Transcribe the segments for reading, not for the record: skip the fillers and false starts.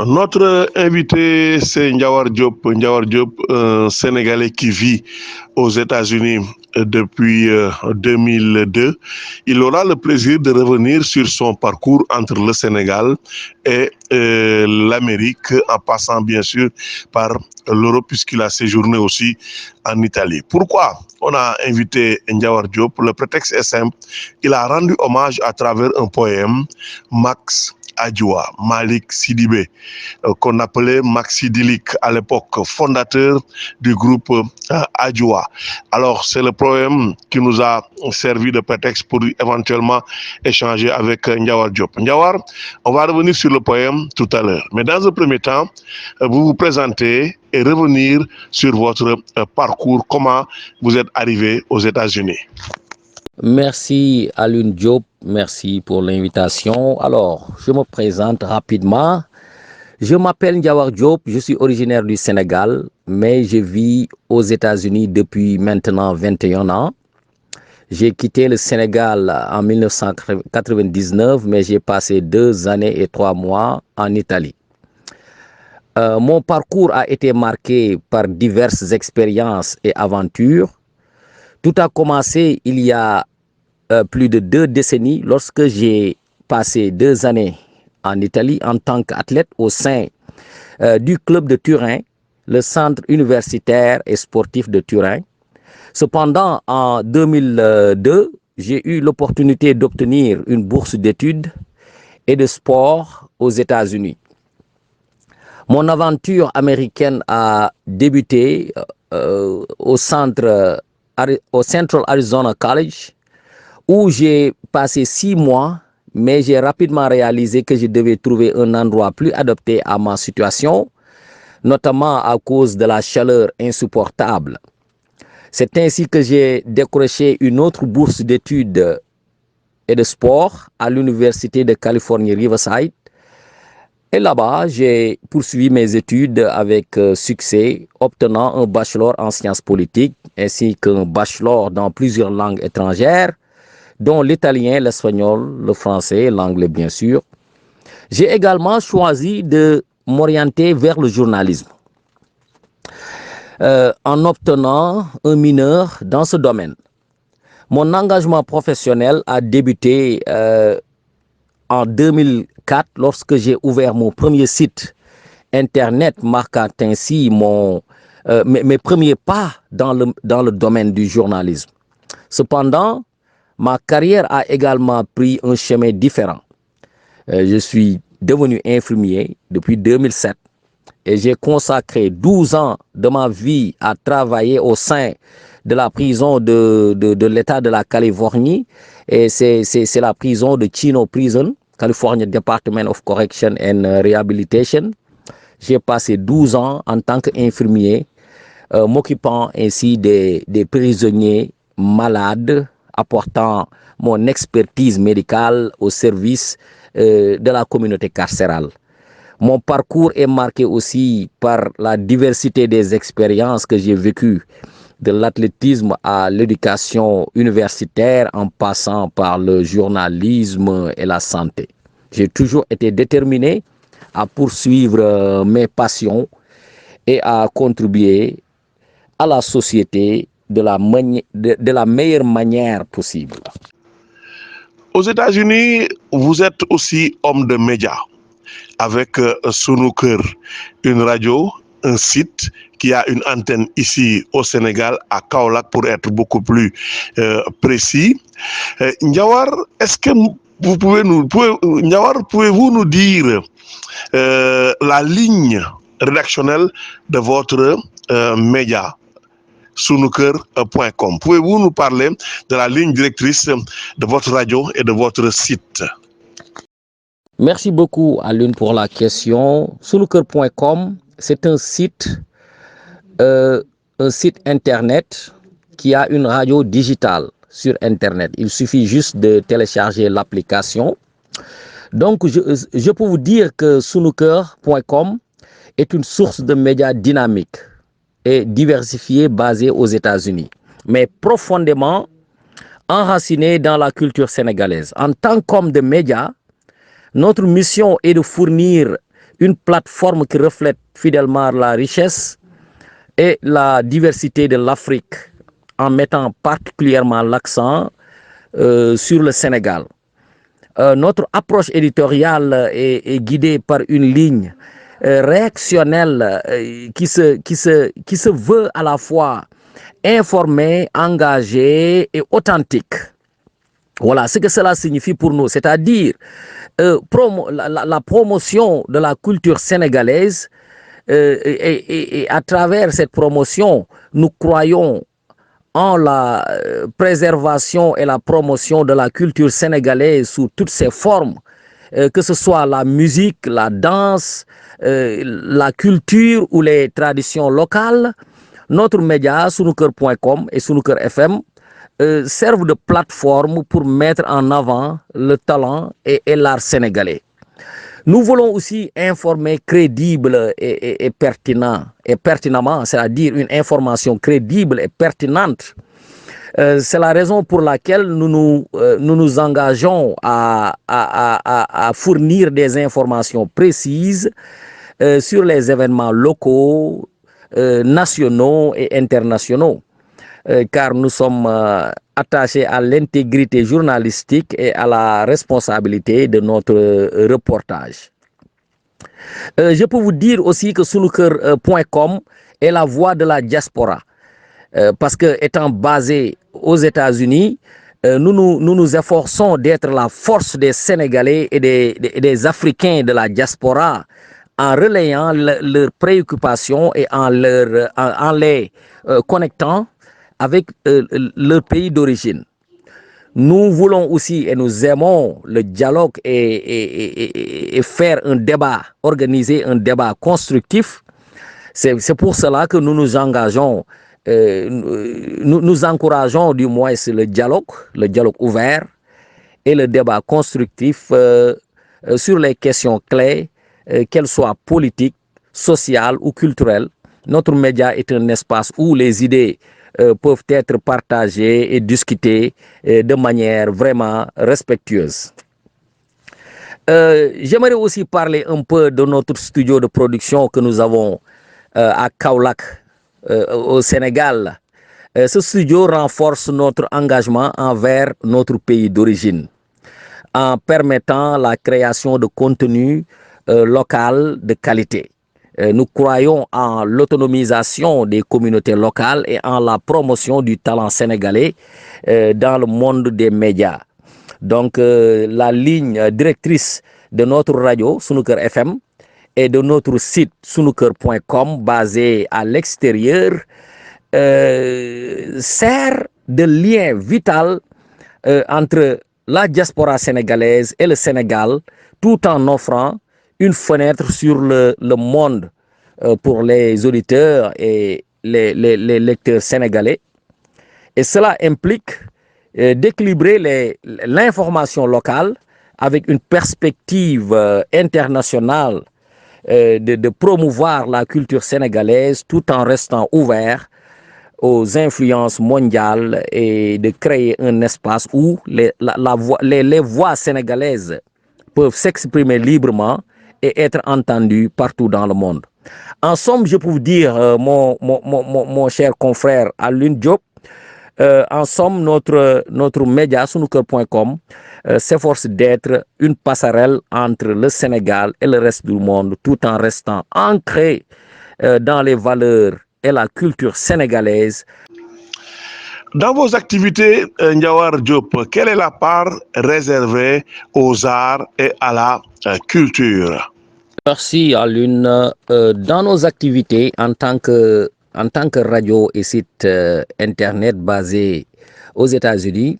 Notre invité, c'est Ndiawar Diop. Ndiawar Diop, un Sénégalais qui vit aux États-Unis depuis 2002. Il aura le plaisir de revenir sur son parcours entre le Sénégal et l'Amérique, en passant bien sûr par l'Europe, puisqu'il a séjourné aussi en Italie. Pourquoi on a invité Ndiawar Diop? Le prétexte est simple. Il a rendu hommage à travers un poème, Max Adjoua, Malik Sidibé, qu'on appelait Maxidilic à l'époque, fondateur du groupe Adjoua. Alors, c'est le poème qui nous a servi de prétexte pour éventuellement échanger avec Ndiawar Diop. Ndiawar, on va revenir sur le poème tout à l'heure. Mais dans un premier temps, vous vous présentez et revenir sur votre parcours, comment vous êtes arrivé aux États-Unis. Merci Alun Diop, merci pour l'invitation. Alors, je me présente rapidement. Je m'appelle Ndiawar Diop, je suis originaire du Sénégal, mais je vis aux États-Unis depuis maintenant 21 ans. J'ai quitté le Sénégal en 1999, mais j'ai passé 2 années et 3 mois en Italie. Mon parcours a été marqué par diverses expériences et aventures. Tout a commencé il y a plus de 2 décennies lorsque j'ai passé 2 années en Italie en tant qu'athlète au sein du club de Turin, le centre universitaire et sportif de Turin. Cependant, en 2002, j'ai eu l'opportunité d'obtenir une bourse d'études et de sport aux États-Unis. Mon aventure américaine a débuté au Central Arizona College, où j'ai passé 6 mois, mais j'ai rapidement réalisé que je devais trouver un endroit plus adapté à ma situation, notamment à cause de la chaleur insupportable. C'est ainsi que j'ai décroché une autre bourse d'études et de sport à l'Université de Californie Riverside. Et là-bas, j'ai poursuivi mes études avec succès, obtenant un bachelor en sciences politiques ainsi qu'un bachelor dans plusieurs langues étrangères, dont l'italien, l'espagnol, le français, l'anglais bien sûr. J'ai également choisi de m'orienter vers le journalisme en obtenant un mineur dans ce domaine. Mon engagement professionnel a débuté en 2004 lorsque j'ai ouvert mon premier site internet, marquant ainsi mes premiers pas dans le domaine du journalisme. Cependant, ma carrière a également pris un chemin différent. Je suis devenu infirmier depuis 2007 et j'ai consacré 12 ans de ma vie à travailler au sein de la prison de l'État de la Californie. Et c'est la prison de Chino Prison, California Department of Correction and Rehabilitation. J'ai passé 12 ans en tant qu'infirmier, m'occupant ainsi des prisonniers malades, apportant mon expertise médicale au service de la communauté carcérale. Mon parcours est marqué aussi par la diversité des expériences que j'ai vécues, de l'athlétisme à l'éducation universitaire en passant par le journalisme et la santé. J'ai toujours été déterminé à poursuivre mes passions et à contribuer à la société de la meilleure manière possible. Aux États-Unis, vous êtes aussi homme de médias avec Sunu Kër, une radio, un site qui a une antenne ici au Sénégal, à Kaolack pour être beaucoup plus précis. Ndiawar, est-ce que pouvez-vous nous dire la ligne rédactionnelle de votre média sunuker.com? Pouvez-vous nous parler de la ligne directrice de votre radio et de votre site? Merci beaucoup Alun pour la question. Sunuker.com, c'est un site internet qui a une radio digitale sur internet. Il suffit juste de télécharger l'application. Donc je peux vous dire que sunuker.com est une source de médias dynamique et diversifiée basée aux États-Unis, mais profondément enracinée dans la culture sénégalaise. En tant qu'homme de médias, notre mission est de fournir une plateforme qui reflète fidèlement la richesse et la diversité de l'Afrique, en mettant particulièrement l'accent sur le Sénégal. Notre approche éditoriale est guidée par une ligne réactionnelle qui se veut à la fois informée, engagée et authentique. Voilà ce que cela signifie pour nous, c'est-à-dire la promotion de la culture sénégalaise et à travers cette promotion, nous croyons en la préservation et la promotion de la culture sénégalaise sous toutes ses formes, que ce soit la musique, la danse, la culture ou les traditions locales. Notre média, sunuker.com et Sunuker FM, servent de plateforme pour mettre en avant le talent et l'art sénégalais. Nous voulons aussi informer crédible et pertinemment, c'est-à-dire une information crédible et pertinente. C'est la raison pour laquelle nous nous engageons à fournir des informations précises sur les événements locaux, nationaux et internationaux, car nous sommes attachés à l'intégrité journalistique et à la responsabilité de notre reportage. Je peux vous dire aussi que sunuker.com est la voix de la diaspora, parce que étant basé aux États-Unis, nous nous efforçons d'être la force des Sénégalais et des Africains de la diaspora en relayant leurs préoccupations et en les connectant avec leur pays d'origine. Nous voulons aussi et nous aimons le dialogue et faire un débat, organiser un débat constructif. C'est pour cela que nous nous engageons, nous encourageons du moins le dialogue ouvert et le débat constructif sur les questions clés, qu'elles soient politiques, sociales ou culturelles. Notre média est un espace où les idées peuvent être partagées et discutées de manière vraiment respectueuse. J'aimerais aussi parler un peu de notre studio de production que nous avons à Kaolack, au Sénégal. Ce studio renforce notre engagement envers notre pays d'origine en permettant la création de contenu local de qualité. Nous croyons en l'autonomisation des communautés locales et en la promotion du talent sénégalais dans le monde des médias. Donc, la ligne directrice de notre radio, Sunuker FM, et de notre site sunuker.com, basé à l'extérieur, sert de lien vital entre la diaspora sénégalaise et le Sénégal, tout en offrant une fenêtre sur le monde pour les auditeurs et les lecteurs sénégalais. Et cela implique d'équilibrer l'information locale avec une perspective internationale, de promouvoir la culture sénégalaise tout en restant ouvert aux influences mondiales et de créer un espace où les voix sénégalaises peuvent s'exprimer librement et être entendues partout dans le monde. En somme, je peux vous dire, mon cher confrère Alioune Diop, en somme, notre média, sunuker.com, s'efforce d'être une passerelle entre le Sénégal et le reste du monde, tout en restant ancré dans les valeurs et la culture sénégalaise. Dans vos activités, Ndiawar Diop, quelle est la part réservée aux arts et à la culture? Merci Alioune. Dans nos activités en tant que radio et site internet basé aux États-Unis,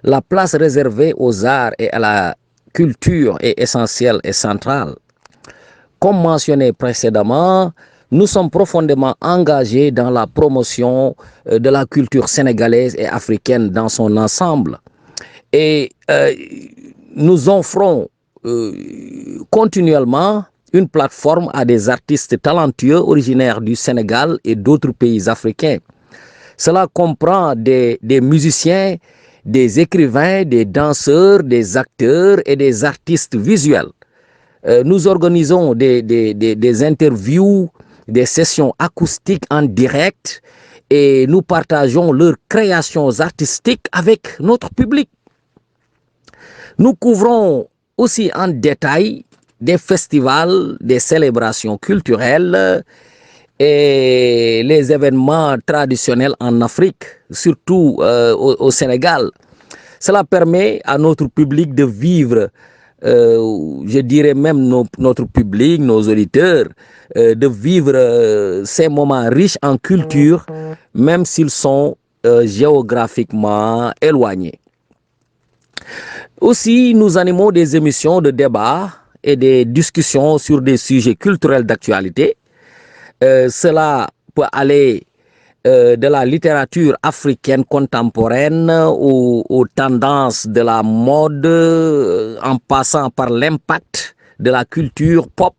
la place réservée aux arts et à la culture est essentielle et centrale. Comme mentionné précédemment, nous sommes profondément engagés dans la promotion de la culture sénégalaise et africaine dans son ensemble. Et nous offrons continuellement une plateforme à des artistes talentueux originaires du Sénégal et d'autres pays africains. Cela comprend des musiciens, des écrivains, des danseurs, des acteurs et des artistes visuels. Nous organisons des interviews, des sessions acoustiques en direct et nous partageons leurs créations artistiques avec notre public. Nous couvrons aussi en détail des festivals, des célébrations culturelles et les événements traditionnels en Afrique, surtout au Sénégal. Cela permet à notre public de vivre, je dirais même notre public, nos auditeurs, de vivre ces moments riches en culture, même s'ils sont géographiquement éloignés. Aussi, nous animons des émissions de débat et des discussions sur des sujets culturels d'actualité. Cela peut aller de la littérature africaine contemporaine aux tendances de la mode, en passant par l'impact de la culture pop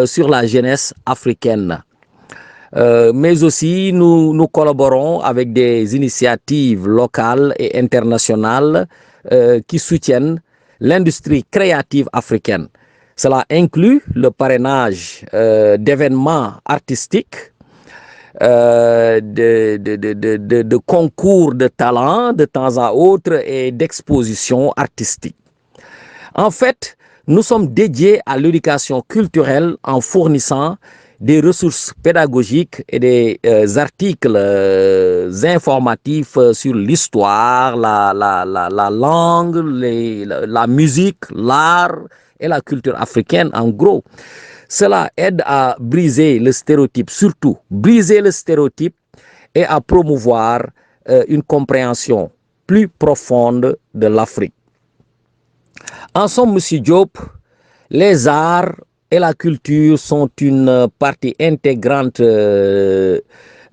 sur la jeunesse africaine. Mais aussi, nous collaborons avec des initiatives locales et internationales qui soutiennent l'industrie créative africaine. Cela inclut le parrainage d'événements artistiques, de concours de talents de temps à autre et d'expositions artistiques. En fait, nous sommes dédiés à l'éducation culturelle en fournissant des ressources pédagogiques et des articles informatifs sur l'histoire, la langue, la musique, l'art et la culture africaine en gros. Cela aide à briser le stéréotype, surtout briser le stéréotype et à promouvoir une compréhension plus profonde de l'Afrique. En somme, Monsieur Diop, les arts et la culture sont une partie intégrante de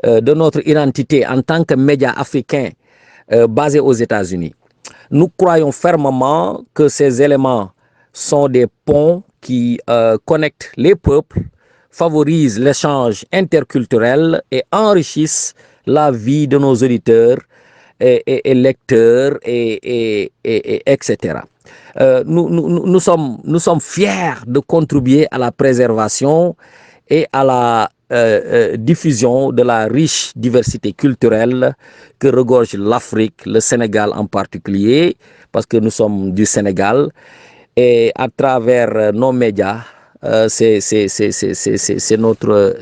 notre identité en tant que média africain basé aux États-Unis. Nous croyons fermement que ces éléments sont des ponts qui connectent les peuples, favorisent l'échange interculturel et enrichissent la vie de nos auditeurs et lecteurs, etc. Nous sommes fiers de contribuer à la préservation et à la diffusion de la riche diversité culturelle que regorge l'Afrique, le Sénégal en particulier, parce que nous sommes du Sénégal, et à travers nos médias, c'est notre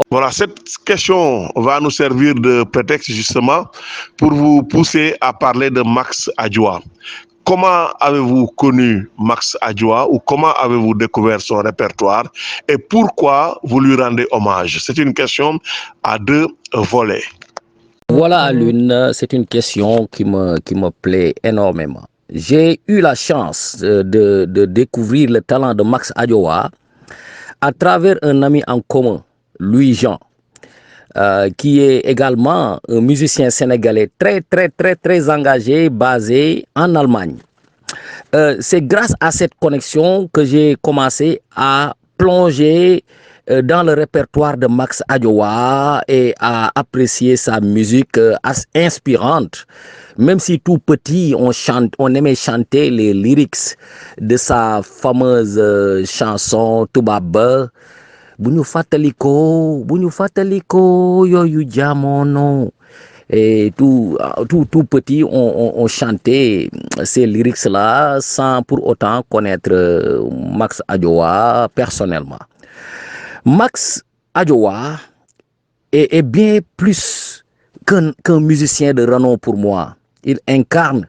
Voilà, cette question va nous servir de prétexte justement pour vous pousser à parler de Max Adjoua. Comment avez-vous connu Max Adjoua ou comment avez-vous découvert son répertoire et pourquoi vous lui rendez hommage? C'est une question à deux volets. Voilà, Alune, c'est une question qui me plaît énormément. J'ai eu la chance de découvrir le talent de Max Adjoua à travers un ami en commun, Louis Jean, qui est également un musicien sénégalais très engagé, basé en Allemagne. C'est grâce à cette connexion que j'ai commencé à plonger dans le répertoire de Max Adjoua et à apprécier sa musique inspirante. Même si tout petit, on aimait chanter les lyrics de sa fameuse chanson Toubaba. Buñu fataliko yoyu jamono. Et tout petit, on chantait ces lyrics-là sans pour autant connaître Max Adjoua personnellement. Max Adjoua est bien plus qu'un musicien de renom pour moi. Il incarne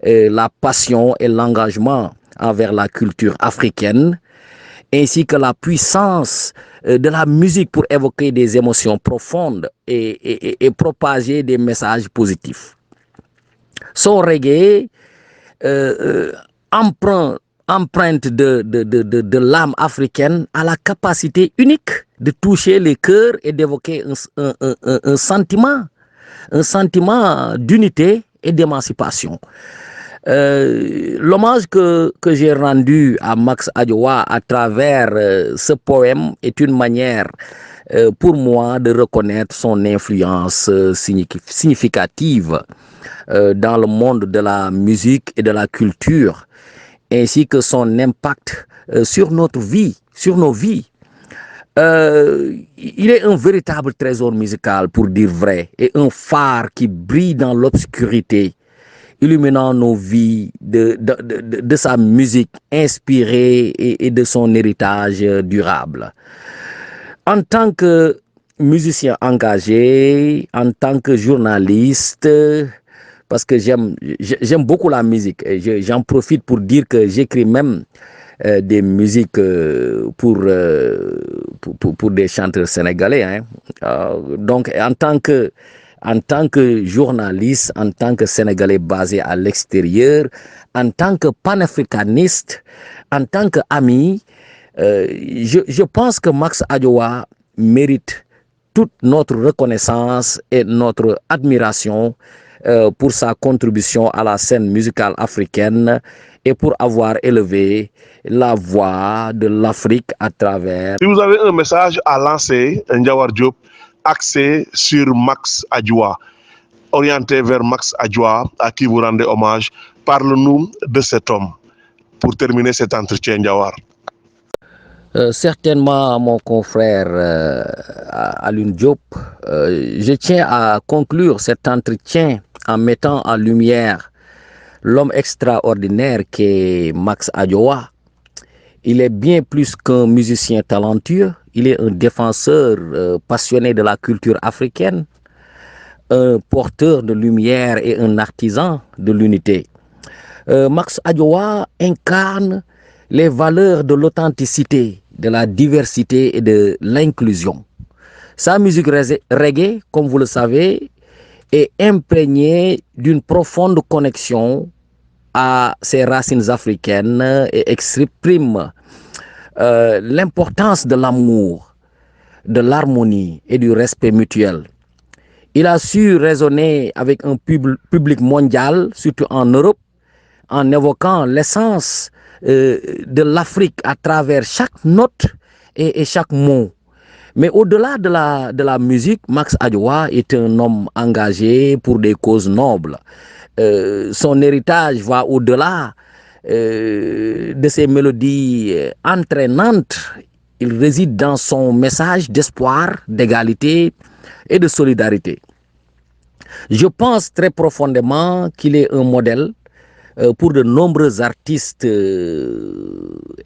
la passion et l'engagement envers la culture africaine, ainsi que la puissance de la musique pour évoquer des émotions profondes et propager des messages positifs. Son reggae empreinte de l'âme africaine a la capacité unique de toucher les cœurs et d'évoquer un sentiment d'unité et d'émancipation. L'hommage que j'ai rendu à Max Adjoua à travers ce poème est une manière pour moi de reconnaître son influence significative dans le monde de la musique et de la culture, ainsi que son impact sur notre vie, sur nos vies. Il est un véritable trésor musical, pour dire vrai, et un phare qui brille dans l'obscurité, illuminant nos vies de sa musique inspirée et de son héritage durable. En tant que musicien engagé, en tant que journaliste, parce que j'aime beaucoup la musique, et j'en profite pour dire que j'écris même des musiques pour des chanteurs sénégalais. Hein. Donc, en tant que journaliste, en tant que Sénégalais basé à l'extérieur, en tant que panafricaniste, en tant qu'ami, je pense que Max Adjoa mérite toute notre reconnaissance et notre admiration pour sa contribution à la scène musicale africaine et pour avoir élevé la voix de l'Afrique à travers... Si vous avez un message à lancer, Ndiawar Diop, axé sur Max Adjoa, orienté vers Max Adjoa, à qui vous rendez hommage, parle-nous de cet homme pour terminer cet entretien, Ndiawar. Certainement, mon confrère Alun Diop, je tiens à conclure cet entretien en mettant en lumière l'homme extraordinaire qu'est Max Adjoa. Il est bien plus qu'un musicien talentueux, il est un défenseur passionné de la culture africaine, un porteur de lumière et un artisan de l'unité. Max Adjoa incarne les valeurs de l'authenticité, de la diversité et de l'inclusion. Sa musique reggae, comme vous le savez, est imprégnée d'une profonde connexion à ses racines africaines et exprime l'importance de l'amour, de l'harmonie et du respect mutuel. Il a su raisonner avec un public mondial, surtout en Europe, en évoquant l'essence de l'Afrique à travers chaque note et chaque mot. Mais au-delà de la musique, Max Adjoa est un homme engagé pour des causes nobles. Son héritage va au-delà de ses mélodies entraînantes. Il réside dans son message d'espoir, d'égalité et de solidarité. Je pense très profondément qu'il est un modèle pour de nombreux artistes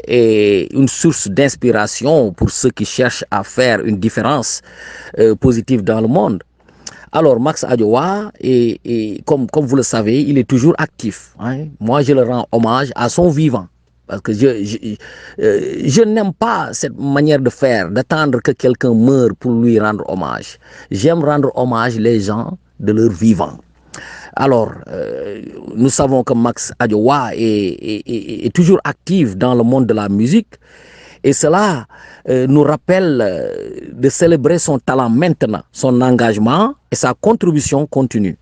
et une source d'inspiration pour ceux qui cherchent à faire une différence positive dans le monde. Alors, Max Adjoa, comme vous le savez, il est toujours actif. Hein. Moi, je le rends hommage à son vivant. Parce que je n'aime pas cette manière de faire, d'attendre que quelqu'un meure pour lui rendre hommage. J'aime rendre hommage les gens de leur vivant. Alors, nous savons que Max Adjoa est toujours actif dans le monde de la musique. Et cela nous rappelle de célébrer son talent maintenant, son engagement et sa contribution continue.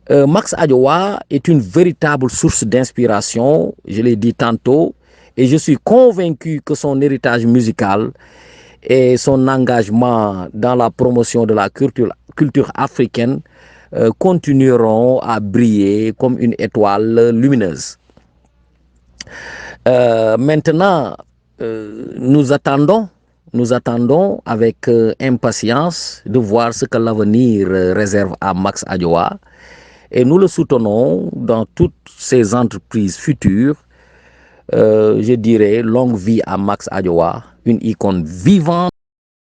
Max Adjoa est une véritable source d'inspiration, je l'ai dit tantôt, et je suis convaincu que son héritage musical et son engagement dans la promotion de la culture africaine continueront à briller comme une étoile lumineuse. Maintenant, nous attendons avec impatience de voir ce que l'avenir réserve à Max Adjoa et nous le soutenons dans toutes ses entreprises futures. Je dirais longue vie à Max Adjoa, une icône vivante